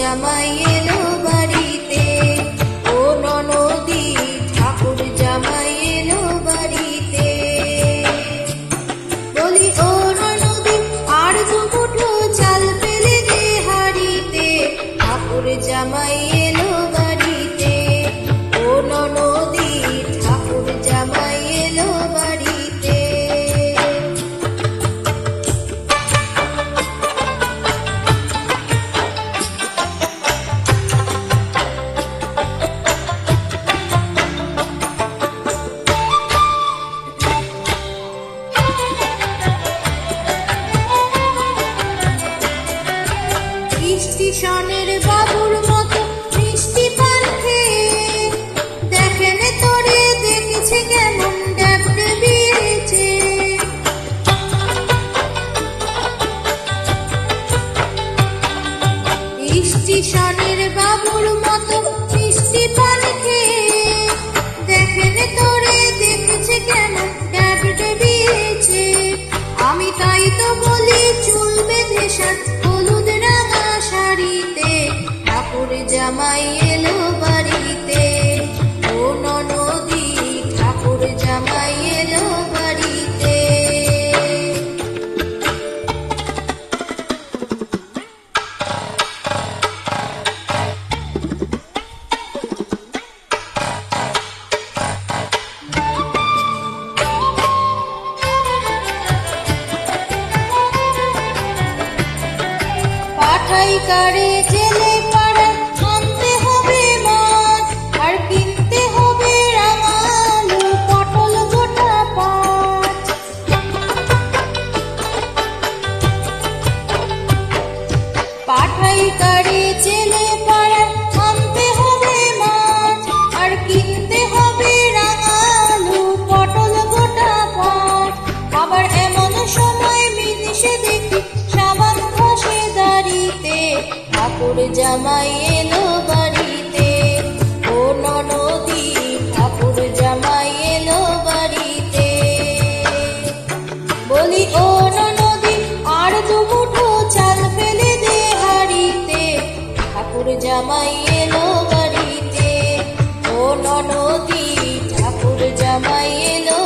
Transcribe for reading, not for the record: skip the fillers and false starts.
জামাই এলো বাড়িতে, ও ননদি ঠাকুর জামাই এলো বাড়িতে। বলি ও ননদি আর দুমুঠো চাল ফেলে দে হাড়িতে, ঠাকুর জামাই এলো বাড়িতে, ও ননদি ঠাকুর জামাই এলো বাড়িতে। স্টেশনের বাবুর মতো মিষ্টি পান খেয়ে দেখেন তোরে দেখেছে কেমন ডেবিয়েছে। স্টেশনের বাবুর মতো মিষ্টি পান খেয়ে দেখেন তোরে দেখেছে কেমন ডেবিয়েছে। আমি তাই তো বলি চুল বেঁধে সাত হলুদ রাঙা শাড়িতে, ঠাকুর জামাই এলো বাড়িতে, ও ননদি ঠাকুর জামাই এলো বাড়িতে। পাঠাই কারে জেলে পাড়া আনতে হবে মাছ, আর কিনতে হবে রাঙালু পটল গোটা পাঁচ। পাঠাই কারে জেলে পাড়া আনতে হবে মাছ, আর কিনতে হবে রাঙালু পটল গোটা পাঁচ। আবার এমন সময় বিদেশে দেখি সাবান ঘষে দাড়িতে, ঠাকুর জামাই এলো বাড়িতে, ও ননদি ঠাকুর জামাই এলো বাড়িতে। বলি ও ননদি আর দুমুঠো চাল ফেলে দে হাড়িতে, ঠাকুর জামাই এলো বাড়িতে, ও ননদি ঠাকুর জামাই এলো